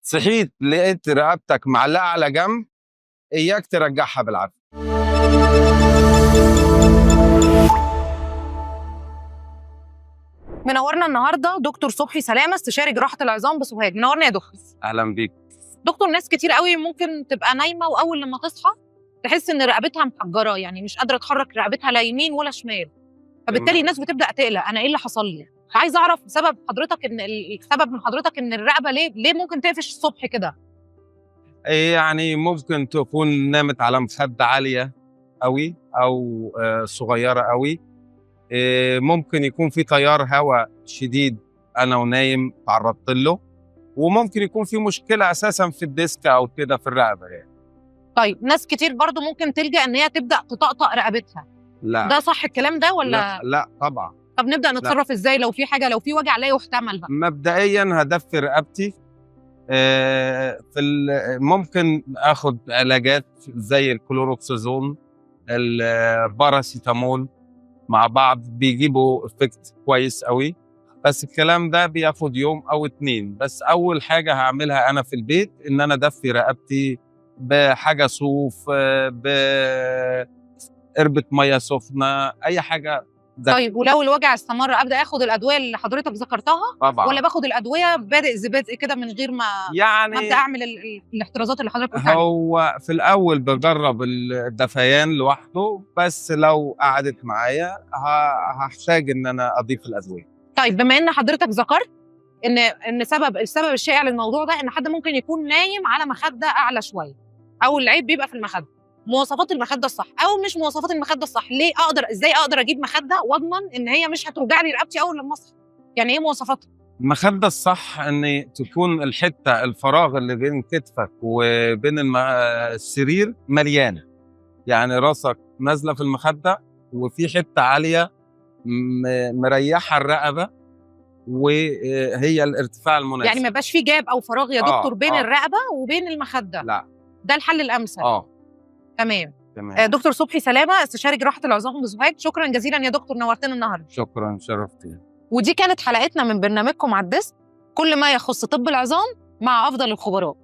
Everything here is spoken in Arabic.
صحيت لقيت رقبتك معلقة على جنب، إياك ترجعها بالعافية. منورنا النهارده دكتور صبحي سلامه، استشاري جراحه العظام بسوهاج. منورنا يا دكتور. أهلا بيك. دكتور، ناس كتير قوي ممكن تبقى نايمه واول لما تصحى تحس ان رقبتها محجره، يعني مش قادره تحرك رقبتها لا يمين ولا شمال، فبالتالي الناس بتبدا تقلق، انا ايه اللي حصل لي؟ عايز اعرف سبب حضرتك ان السبب من حضرتك ان الرقبه ليه ممكن تقفش الصبح كده؟ يعني ممكن تكون نامت على مخدة عالية أوي أو صغيرة أوي. ممكن يكون في تيار هواء شديد أنا ونايم تعرضت له، وممكن يكون في مشكلة أساسا في الديسك أو كده في الرقبة يعني. طيب ناس كتير برضو ممكن تلجأ ان هي تبدا تطقطق رقبتها، لا ده صح الكلام ده ولا؟ لا طبعا. طب نبدا نتصرف ازاي لو في حاجه، لو في وجع لا يحتمل بقى؟ مبدئيا هدفي رقبتي. ممكن اخد علاجات زي الكلوروكسازون، الباراسيتامول، مع بعض بيجيبوا افكت كويس قوي، بس الكلام ده بياخد يوم او 2. بس اول حاجه هعملها انا في البيت ان انا ادفي رقبتي بحاجه صوف، بقربة ميه سخنه، اي حاجه دفي. طيب ولو الوجع استمر ابدا اخد الادويه اللي حضرتك ذكرتها طبعا. ولا باخد الادويه بادئ ببدء كده من غير ما يعني ابدا اعمل الاحترازات اللي حضرتك قلت عليها؟ هو في الاول بجرب الدفيان لوحده، بس لو قعدت معايا هحتاج ان انا اضيف الادويه. طيب بما ان حضرتك ذكرت ان السبب الشائع للموضوع ده ان حد ممكن يكون نايم على مخده اعلى شويه، او العيب بيبقى في المخده، مواصفات المخده الصح او مش مواصفات المخده الصح، ليه ازاي اقدر اجيب مخده واضمن ان هي مش هتوجع لي رقبتي اول لما اصحى؟ يعني ايه مواصفاتها؟ المخده الصح ان تكون الحته الفراغ اللي بين كتفك وبين السرير مليانه، يعني راسك نازله في المخده وفي حته عاليه مريحه الرقبه وهي الارتفاع المناسب. يعني ما يبقاش في جاب او فراغ يا دكتور بين الرقبه وبين المخده؟ لا، ده الحل الامثل. تمام. دكتور صبحي سلامه، استشاري جراحه العظام بسوهاج، شكرا جزيلا يا دكتور، نورتنا النهارده. شكرا، شرفتي. ودي كانت حلقتنا من برنامجكم على الديسك، كل ما يخص طب العظام مع افضل الخبراء.